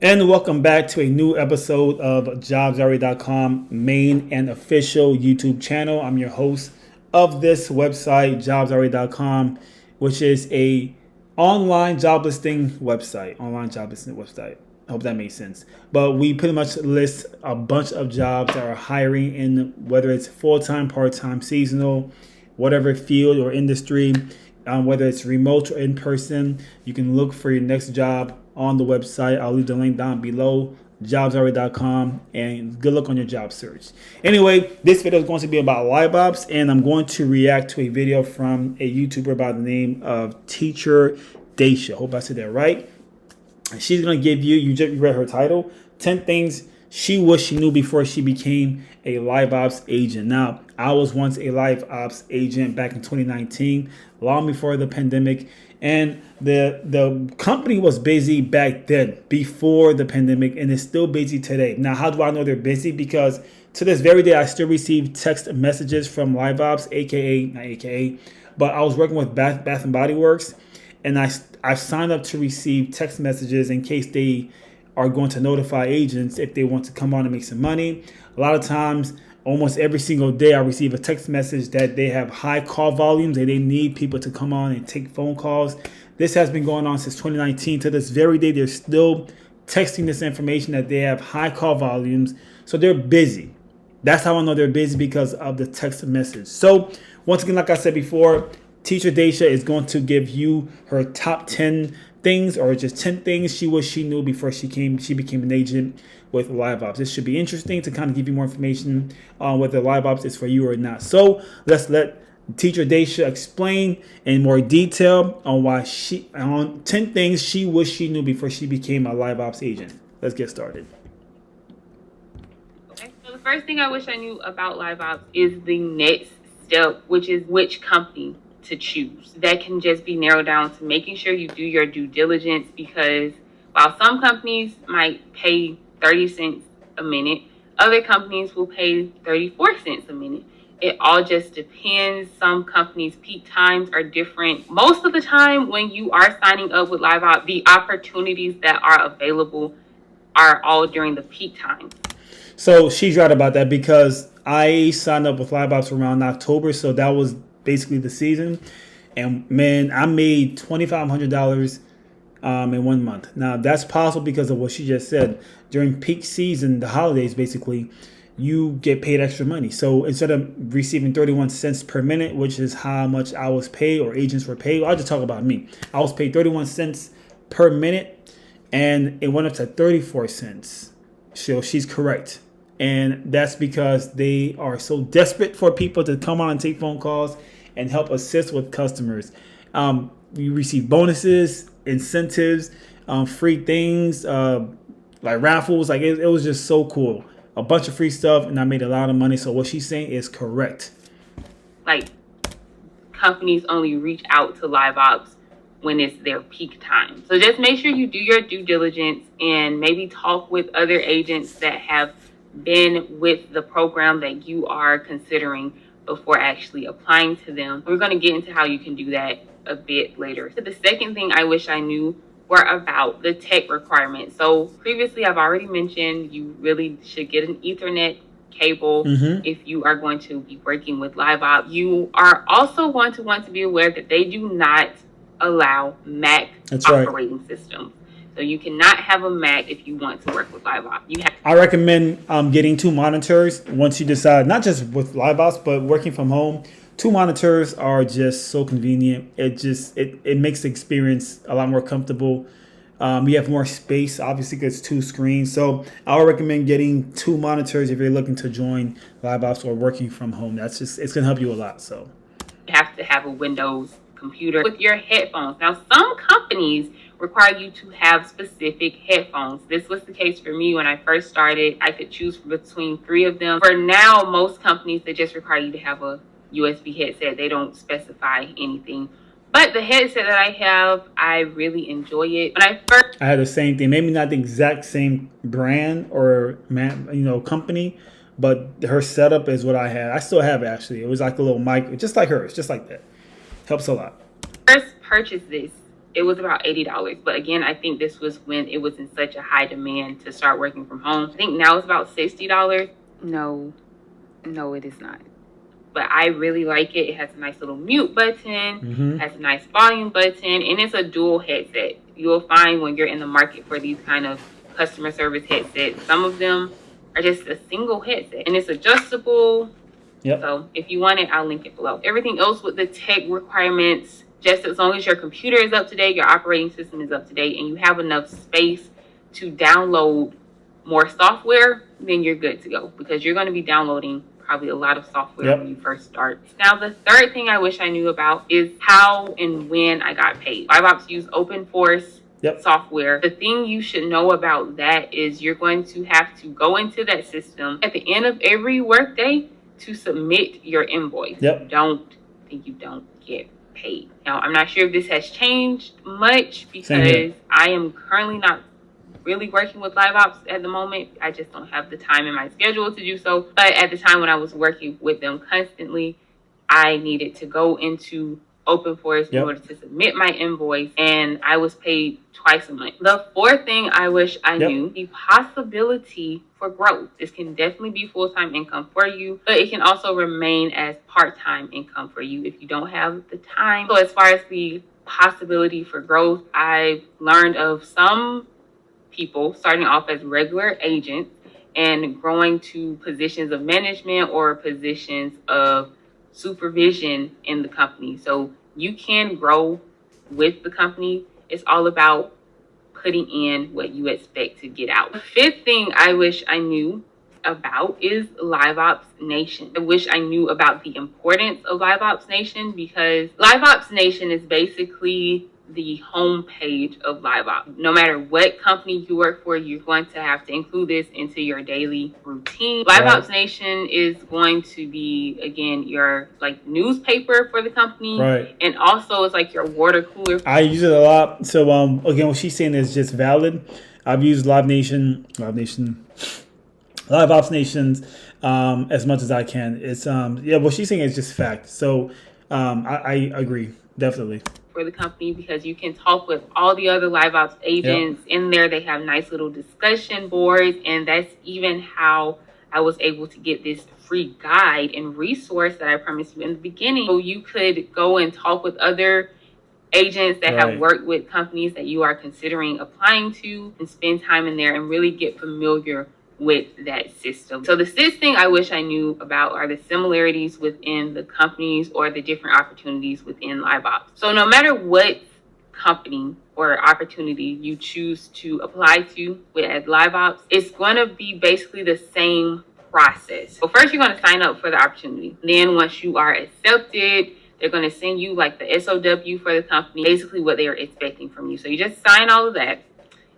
And welcome back to a new episode of JobsAlready.com main and official YouTube channel. I'm your host of this website, JobsAlready.com, which is a online job listing website. I hope that makes sense. But we pretty much list a bunch of jobs that are hiring in whether it's full-time, part-time, seasonal, whatever field or industry, whether it's remote or in person. You can look for your next job on the website. I'll leave the link down below, jobsalready.com, and good luck on your job search. Anyway, this video is going to be about Liveops, and I'm going to react to a video from a YouTuber by the name of Teacher Daisha. Hope I said that right. And she's going to give you just read her title, 10 things she wished she knew before she became a Liveops agent. Now, I was once a Liveops agent back in 2019, long before the pandemic. And the company was busy back then, before the pandemic, and it's still busy today. Now, how do I know they're busy? Because to this very day, I still receive text messages from Liveops, but I was working with Bath and Body Works, and I signed up to receive text messages in case they are going to notify agents if they want to come on and make some money. A lot of times, almost every single day, I receive a text message that they have high call volumes and they need people to come on and take phone calls. This has been going on since 2019. To this very day, they're still texting this information that they have high call volumes. So they're busy. That's how I know they're busy, because of the text message. So once again, like I said before, Teacher Daisha is going to give you her top 10 things, or just 10 things she wished she knew before she became an agent with Liveops. This should be interesting to kind of give you more information on whether Liveops is for you or not. So let's let Teacher Daisha explain in more detail on 10 things she wished she knew before she became a Liveops agent. Let's get started. Okay, so the first thing I wish I knew about Liveops is the next step, which is which company to choose. That can just be narrowed down to making sure you do your due diligence, because while some companies might pay 30 cents a minute, other companies will pay 34 cents a minute. It all just depends. Some companies' peak times are different. Most of the time when you are signing up with Liveops, the opportunities that are available are all during the peak times. So she's right about that, because I signed up with Liveops around October, so that was basically the season. And man, I made $2,500 in 1 month. Now that's possible because of what she just said. During peak season, the holidays, basically, you get paid extra money. So instead of receiving 31 cents per minute, which is how much I was paid or agents were paid, I'll just talk about me. I was paid 31 cents per minute, and it went up to 34 cents. So she's correct. And that's because they are so desperate for people to come on and take phone calls and help assist with customers. You receive bonuses, incentives, free things, like raffles. Like it was just so cool. A bunch of free stuff, and I made a lot of money. So what she's saying is correct. Like, companies only reach out to Liveops when it's their peak time. So just make sure you do your due diligence and maybe talk with other agents that have been with the program that you are considering before actually applying to them. We're going to get into how you can do that a bit later. So the second thing I wish I knew were about the tech requirements. So previously I've already mentioned you really should get an Ethernet cable if you are going to be working with Liveops. You are also going to want to be aware that they do not allow Mac operating systems. So you cannot have a Mac if you want to work with Liveops. I recommend getting 2 monitors once you decide, not just with Liveops, but working from home. 2 monitors are just so convenient. It makes the experience a lot more comfortable. You have more space, obviously, because it's 2 screens. So I would recommend getting 2 monitors if you're looking to join Liveops or working from home. It's going to help you a lot. So you have to have a Windows computer with your headphones. Now, some companies require you to have specific headphones. This was the case for me when I first started. I could choose between 3 of them. For now, most companies, they just require you to have a USB headset. They don't specify anything. But the headset that I have, I really enjoy it. When I had the same thing. Maybe not the exact same brand or company, but her setup is what I had. I still have it, actually. It was like a little mic, just like hers, just like that. Helps a lot. First purchased this, it was about $80. But again, I think this was when it was in such a high demand to start working from home. I think now it's about $60. No, it is not. But I really like it. It has a nice little mute button, has a nice volume button, and it's a dual headset. You'll find when you're in the market for these kind of customer service headsets, some of them are just a single headset, and it's adjustable. Yep. So if you want it, I'll link it below. Everything else with the tech requirements, just as long as your computer is up to date, your operating system is up to date, and you have enough space to download more software, then you're good to go, because you're going to be downloading probably a lot of software when you first start. Now, the third thing I wish I knew about is how and when I got paid. Liveops use open source software. The thing you should know about that is you're going to have to go into that system at the end of every workday to submit your invoice. You don't get paid. Now, I'm not sure if this has changed much, because I am currently not really working with Liveops at the moment. I just don't have the time in my schedule to do so. But at the time when I was working with them constantly, I needed to go into open source in order to submit my invoice, and I was paid twice a month. The fourth thing I wish I knew, the possibility for growth. This can definitely be full-time income for you, but it can also remain as part-time income for you if you don't have the time. So as far as the possibility for growth, I've learned of some people starting off as regular agents and growing to positions of management or positions of supervision in the company. So you can grow with the company. It's all about putting in what you expect to get out. The fifth thing I wish I knew about is Liveops Nation. I wish I knew about the importance of Liveops Nation, because Liveops Nation is basically the home page of Liveops. No matter what company you work for, you're going to have to include this into your daily routine. Liveops Nation is going to be, again, your like newspaper for the company, and also it's like your water cooler. I use it a lot. So again, what she's saying is just valid. I've used Liveops Nations as much as I can. It's what she's saying is just fact. So I agree, definitely. For the company, because you can talk with all the other Liveops agents in there. They have nice little discussion boards, and that's even how I was able to get this free guide and resource that I promised you in the beginning. So you could go and talk with other agents that have worked with companies that you are considering applying to, and spend time in there and really get familiar with that system. So the sixth thing I wish I knew about are the similarities within the companies or the different opportunities within Liveops. So no matter what company or opportunity you choose to apply to at Liveops, it's going to be basically the same process. So first, you're going to sign up for the opportunity. Then once you are accepted, they're going to send you like the SOW for the company, basically what they are expecting from you. So you just sign all of that,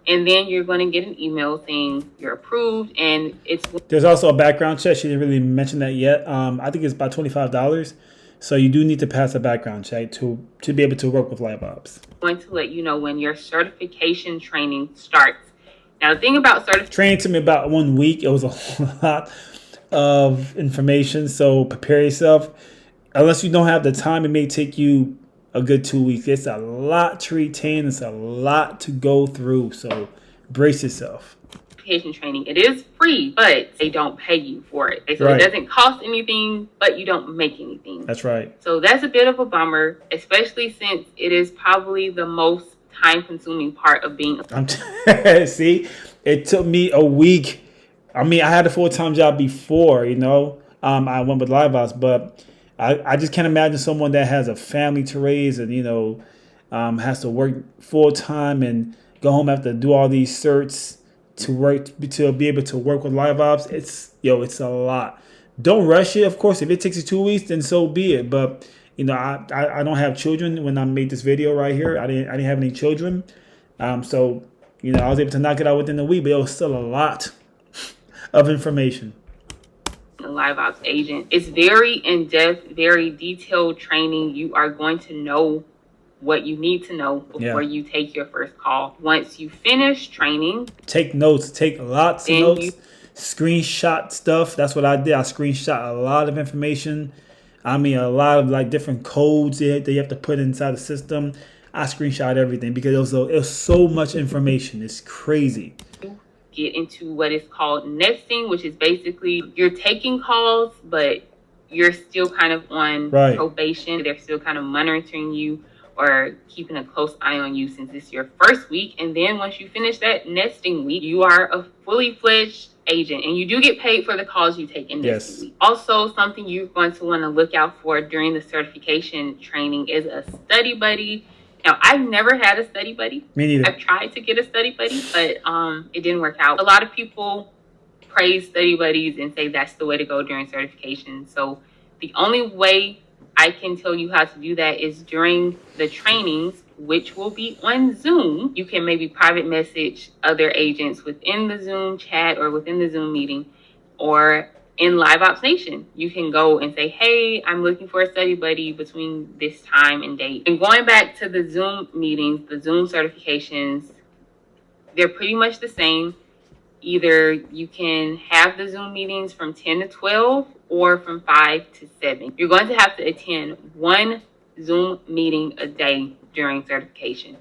and then you're going to get an email saying you're approved, and there's also a background check. She didn't really mention that yet. I think it's about $25. So you do need to pass a background check to be able to work with Liveops. I'm going to let you know when your certification training starts. Now, the thing about training took me about 1 week. It was a lot of information, so prepare yourself. Unless you don't have the time, it may take you a good 2 weeks. It's a lot to retain. It's a lot to go through. So brace yourself. Training. It is free, but they don't pay you for it. So it doesn't cost anything, but you don't make anything. That's right. So that's a bit of a bummer, especially since it is probably the most time-consuming part of being. See, it took me a week. I mean, I had a full-time job before, I went with Liveops, but I just can't imagine someone that has a family to raise and, has to work full-time and go home after do all these certs to be able to work with Liveops. It's a lot. Don't rush it. Of course, if it takes you 2 weeks, then so be it. But I don't have children when I made this video right here. I didn't have any children. So I was able to knock it out within a week, but it was still a lot of information. A Liveops agent. It's very in-depth, very detailed training. You are going to know what you need to know before you take your first call. Once you finish training, take notes. Take lots of notes. Screenshot stuff. That's what I did. I screenshot a lot of information. I mean, a lot of like different codes that you have to put inside the system. I screenshot everything because it was so much information. It's crazy. Get into what is called nesting, which is basically you're taking calls, but you're still kind of on probation. They're still kind of monitoring you or keeping a close eye on you since it's your first week. And then once you finish that nesting week, you are a fully fledged agent, and you do get paid for the calls you take in nesting week. Also, something you're going to want to look out for during the certification training is a study buddy. Now, I've never had a study buddy. Me neither. I've tried to get a study buddy, but it didn't work out. A lot of people praise study buddies and say that's the way to go during certification. So the only way I can tell you how to do that is during the trainings, which will be on Zoom. You can maybe private message other agents within the Zoom chat or within the Zoom meeting, or in Liveops Nation, you can go and say, hey, I'm looking for a study buddy between this time and date. And going back to the Zoom meetings, the Zoom certifications, they're pretty much the same. Either you can have the Zoom meetings from 10 to 12 or from 5 to 7. You're going to have to attend one Zoom meeting a day during certification.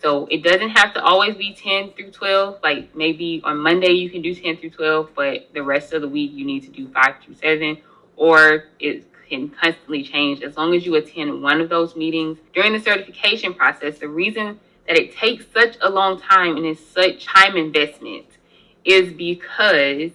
So it doesn't have to always be 10 through 12. Like maybe on Monday you can do 10 through 12, but the rest of the week you need to do 5 through 7, or it can constantly change as long as you attend one of those meetings. During the certification process, the reason that it takes such a long time and is such time investment is because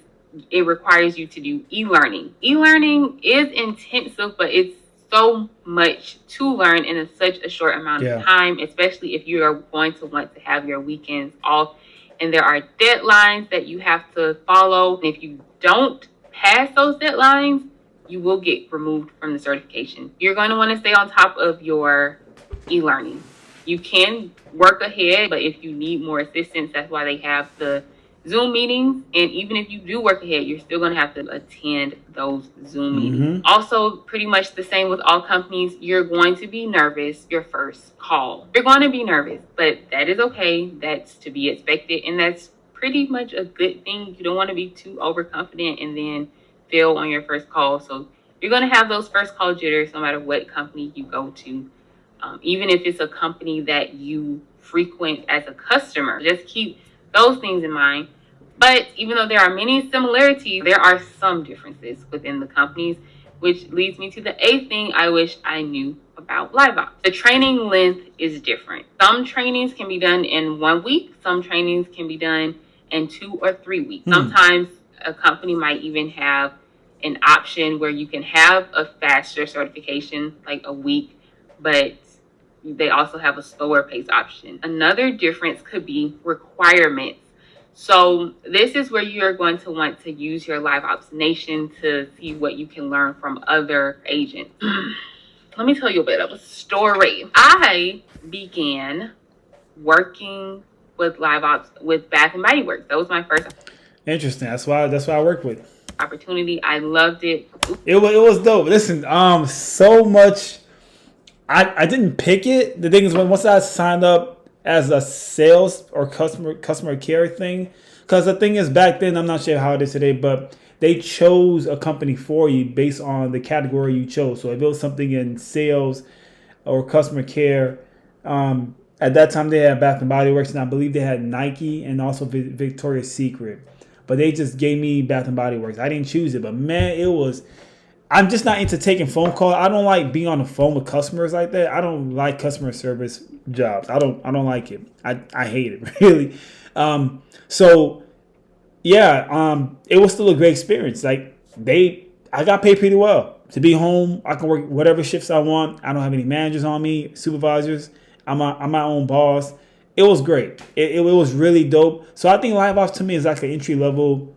it requires you to do e-learning. E-learning is intensive, but it's so much to learn in such a short amount of time, especially if you are going to want to have your weekends off. And there are deadlines that you have to follow. And if you don't pass those deadlines, you will get removed from the certification. You're going to want to stay on top of your e-learning. You can work ahead, but if you need more assistance, that's why they have the Zoom meetings. And even if you do work ahead, you're still going to have to attend those Zoom meetings. Also, pretty much the same with all companies. You're going to be nervous your first call. You're going to be nervous, but that is okay. That's to be expected. And that's pretty much a good thing. You don't want to be too overconfident and then fail on your first call. So you're going to have those first call jitters no matter what company you go to. Even if it's a company that you frequent as a customer, just keep those things in mind. But even though there are many similarities, there are some differences within the companies, which leads me to the 8th thing I wish I knew about Liveops. The training length is different. Some trainings can be done in 1 week. Some trainings can be done in 2 or 3 weeks. Sometimes a company might even have an option where you can have a faster certification, like a week, but they also have a slower pace option. Another difference could be requirements. So this is where you're going to want to use your Liveops Nation to see what you can learn from other agents. Let me tell you a bit of a story. I began working with Liveops with Bath and Body Works. That was my first. Interesting. That's why I worked with opportunity. I loved it. It was dope. Listen, so much. I didn't pick it. The thing is, once I signed up as a sales or customer care thing, because the thing is, back then, I'm not sure how it is today, but they chose a company for you based on the category you chose. So if it was something in sales or customer care, at that time they had Bath and Body Works, and I believe they had Nike and also Victoria's Secret. But they just gave me Bath and Body Works. I didn't choose it, but man, it was. I'm just not into taking phone calls. I don't like being on the phone with customers like that. I don't like customer service jobs. I don't like it. I hate it, really. It was still a great experience. Like I got paid pretty well to be home. I can work whatever shifts I want. I don't have any managers on me, supervisors. I'm my own boss. It was great. It was really dope. So I think Liveops to me is like an entry level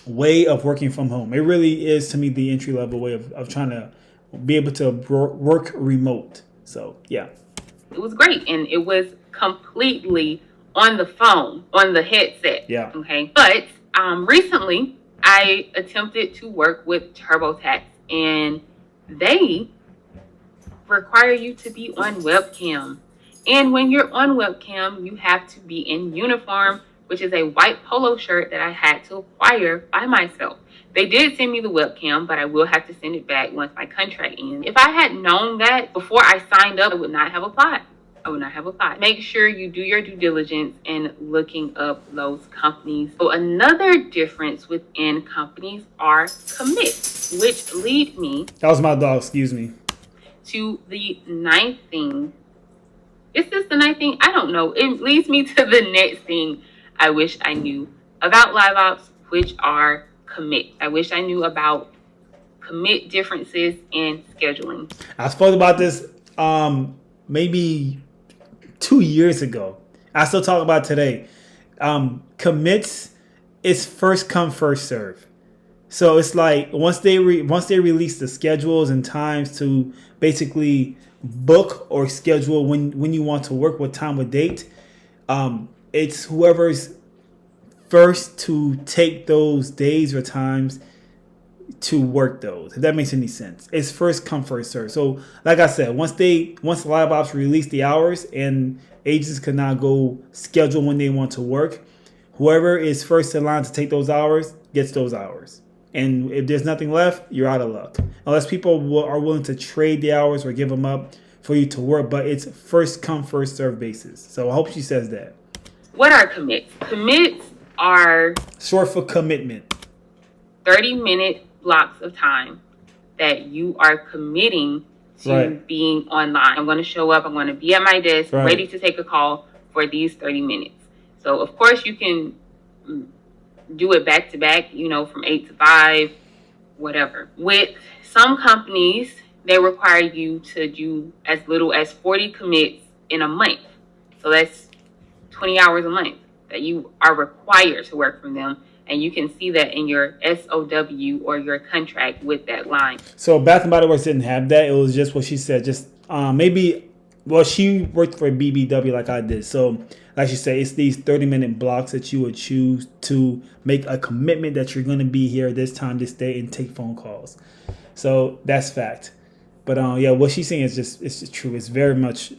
way of working from home. It really is to me the entry level way of trying to be able to work remote. So yeah, it was great, and it was completely on the phone, on the headset. Yeah. Okay. But recently I attempted to work with TurboTax, and they require you to be on webcam. And when you're on webcam, you have to be in uniform, which is a white polo shirt that I had to acquire by myself. They did send me the webcam, but I will have to send it back once my contract ends. If I had known that before I signed up, I would not have applied. I would not have applied. Make sure you do your due diligence in looking up those companies. So another difference within companies are commits, which lead me. That was my dog, excuse me. To the ninth thing. Is this the ninth thing? I don't know. It leads me to the next thing I wish I knew about Liveops, which are commits. I wish I knew about commit differences in scheduling. I spoke about this maybe 2 years ago. I still talk about it today. Commits is first come, first serve. So it's like once they release the schedules and times to basically book or schedule when you want to work, what time, what date, it's whoever's first to take those days or times to work those, if that makes any sense. It's first come, first serve. So like I said, once Liveops release the hours and agents can now go schedule when they want to work, whoever is first in line to take those hours gets those hours. And if there's nothing left, you're out of luck. Unless people are willing to trade the hours or give them up for you to work. But it's first come, first serve basis. So I hope she says that. What are commits? Commits are short for commitment. 30-minute blocks of time that you are committing to being online. I'm going to show up. I'm going to be at my desk, ready to take a call for these 30 minutes. So, of course, you can do it back to back, from 8 to 5, whatever. With some companies, they require you to do as little as 40 commits in a month. So that's 20 hours a month that you are required to work from them. And you can see that in your SOW or your contract with that line. So Bath & Body Works didn't have that. It was just what she said. Just she worked for BBW like I did. So like she said, it's these 30-minute blocks that you would choose to make a commitment that you're going to be here this time, this day, and take phone calls. So that's fact. But what she's saying is it's true. It's very much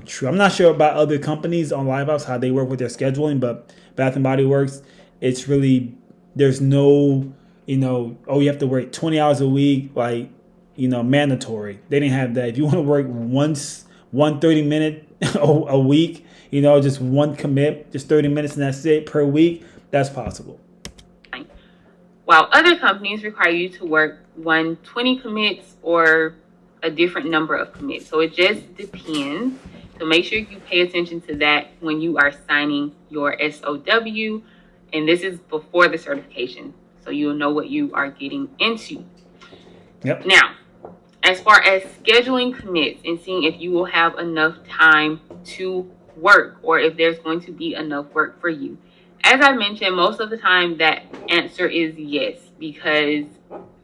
true. I'm not sure about other companies on Liveops, how they work with their scheduling, but Bath & Body Works, it's really, there's no, you have to work 20 hours a week, mandatory. They didn't have that. If you want to work one 30-minute a week, just one commit, just 30 minutes and that's it per week, that's possible. While other companies require you to work 20 commits or a different number of commits. So it just depends. So make sure you pay attention to that when you are signing your SOW. And this is before the certification, so you'll know what you are getting into. Yep. Now, as far as scheduling commits and seeing if you will have enough time to work or if there's going to be enough work for you. As I mentioned, most of the time that answer is yes, because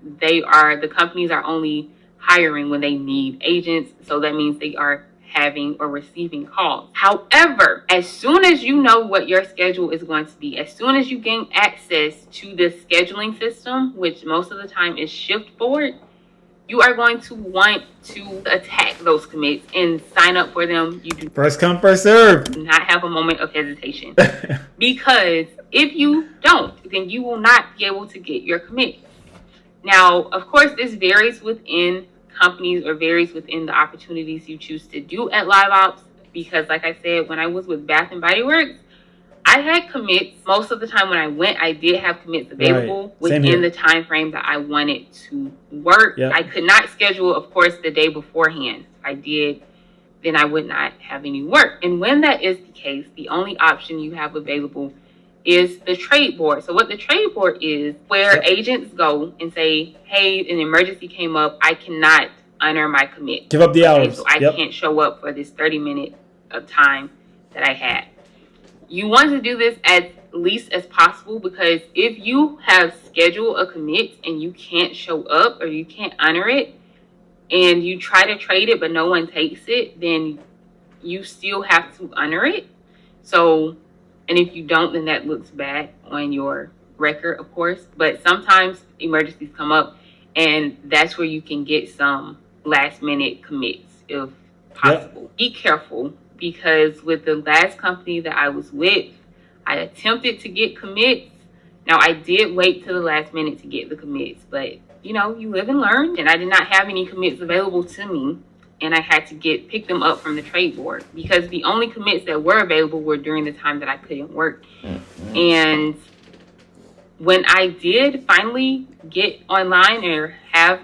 the companies are only hiring when they need agents. So that means they are having or receiving calls. However, as soon as you know what your schedule is going to be, as soon as you gain access to the scheduling system, which most of the time is Shiftboard, you are going to want to attack those commits and sign up for them. You do first come, first serve. Not have a moment of hesitation. Because if you don't, then you will not be able to get your commits. Now, of course, this varies within companies or varies within the opportunities you choose to do at Liveops, because like I said, when I was with Bath & Body Works, I had commits. Most of the time when I went, I did have commits available within the time frame that I wanted to work. Yep. I could not schedule, of course, the day beforehand. If I did, then I would not have any work. And when that is the case, the only option you have available is the trade board. So what the trade board is, where agents go and say, hey, an emergency came up, I cannot honor my commit. Give up the hours. So I can't show up for this 30 minutes of time that I had. You want to do this as least as possible, because if you have scheduled a commit and you can't show up or you can't honor it and you try to trade it but no one takes it, then you still have to honor it. So, and if you don't, then that looks bad on your record, of course. But sometimes emergencies come up, and that's where you can get some last minute commits if possible. Yep. Be careful, because with the last company that I was with, I attempted to get commits. Now, I did wait till the last minute to get the commits, but you live and learn. And I did not have any commits available to me. and I had to pick them up from the trade board because the only commits that were available were during the time that I couldn't work. And when I did finally get online or have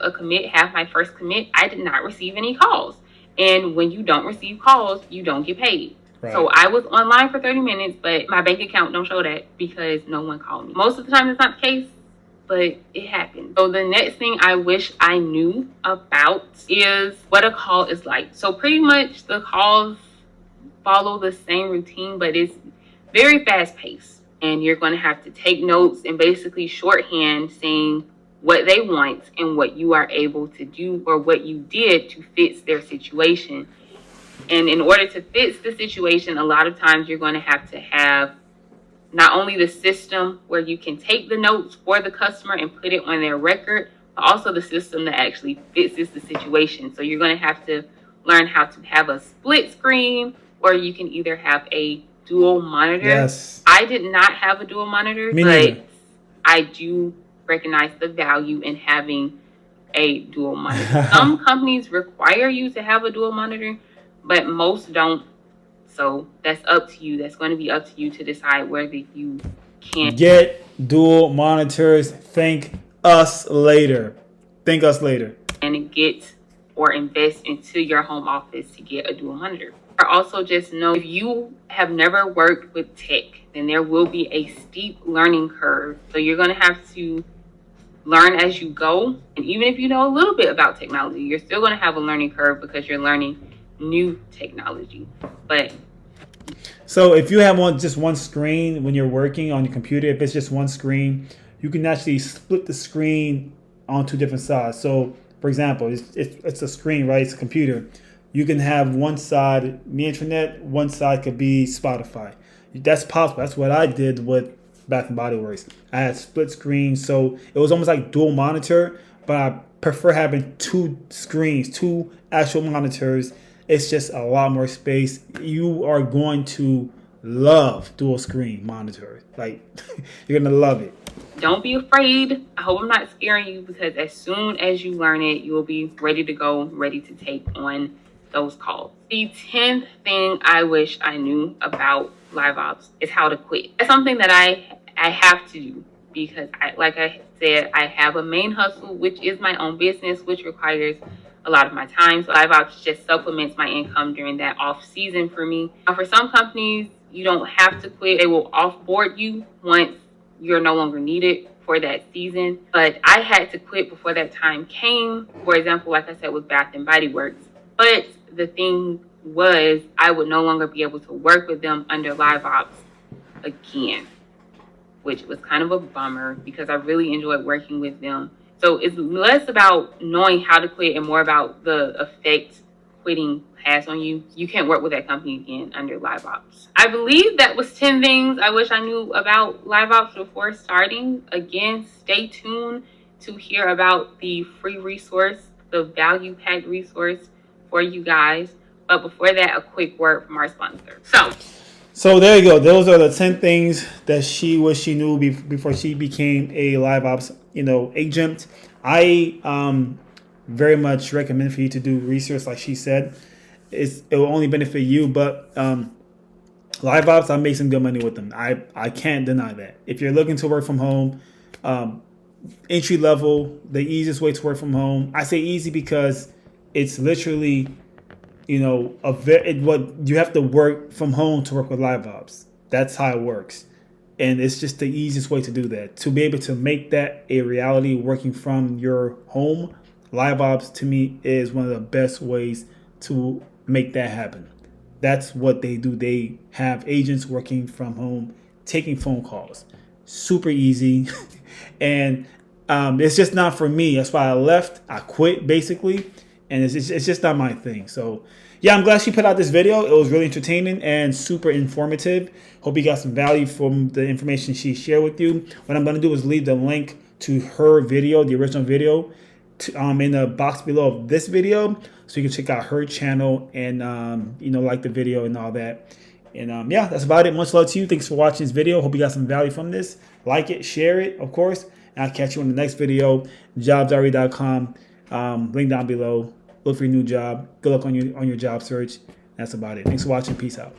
my first commit, I did not receive any calls. And when you don't receive calls, you don't get paid. Right. So I was online for 30 minutes, but my bank account don't show that because no one called me. Most of the time it's not the case, but it happened. So the next thing I wish I knew about is what a call is like. So pretty much the calls follow the same routine, but it's very fast paced. And you're going to have to take notes and basically shorthand saying what they want and what you are able to do or what you did to fix their situation. And in order to fix the situation, a lot of times you're going to have not only the system where you can take the notes for the customer and put it on their record, but also the system that actually fixes the situation. So you're going to have to learn how to have a split screen, or you can either have a dual monitor. Yes. I did not have a dual monitor, but I do recognize the value in having a dual monitor. Some companies require you to have a dual monitor, but most don't. So that's up to you. That's going to be up to you to decide whether you can get dual monitors. Thank us later. Thank us later. And get or invest into your home office to get a dual monitor. Or also just know if you have never worked with tech, then there will be a steep learning curve. So you're going to have to learn as you go. And even if you know a little bit about technology, you're still going to have a learning curve because you're learning new technology. But so if you have just one screen when you're working on your computer, if it's just one screen, you can actually split the screen on two different sides. So for example, it's a screen, right? It's a computer. You can have one side the internet, one side could be Spotify. That's possible. That's what I did with Bath and Body Works. I had split screens, so it was almost like dual monitor, but I prefer having two screens, two actual monitors. It's just a lot more space. You are going to love dual screen monitors. Like, you're going to love it. Don't be afraid. I hope I'm not scaring you, because as soon as you learn it, you will be ready to go, ready to take on those calls. The 10th thing I wish I knew about Liveops is how to quit. That's something that I have to do because, like I said, I have a main hustle, which is my own business, which requires a lot of my time. So Liveops just supplements my income during that off season for me. Now, for some companies, you don't have to quit. They will offboard you once you're no longer needed for that season. But I had to quit before that time came. For example, like I said, with Bath and Body Works. But the thing was, I would no longer be able to work with them under Liveops again, which was kind of a bummer because I really enjoyed working with them. So it's less about knowing how to quit and more about the effect quitting has on you. You can't work with that company again under Liveops. I believe that was 10 things I wish I knew about Liveops before starting. Again, stay tuned to hear about the free resource, the value packed resource for you guys. But before that, a quick word from our sponsor. So there you go. Those are the 10 things that she wished she knew before she became a Liveops, agent. I very much recommend for you to do research, like she said. It will only benefit you, but Liveops, I make some good money with them. I can't deny that. If you're looking to work from home, entry level, the easiest way to work from home. I say easy because it's literally, what you have to work from home to work with Liveops. That's how it works. And it's just the easiest way to do that. To be able to make that a reality working from your home, Liveops to me is one of the best ways to make that happen. That's what they do. They have agents working from home, taking phone calls. Super easy. And it's just not for me. That's why I left. I quit basically. And it's just not my thing. So yeah, I'm glad she put out this video. It was really entertaining and super informative. Hope you got some value from the information she shared with you. What I'm going to do is leave the link to her video, the original video, in the box below of this video, so you can check out her channel and like the video and all that. And yeah, that's about it. Much love to you. Thanks for watching this video. Hope you got some value from this. Like it, share it, of course. And I'll catch you on the next video. jobsre.com. Link down below. look for your new job. Good luck on your job search. That's about it. Thanks for watching. Peace out.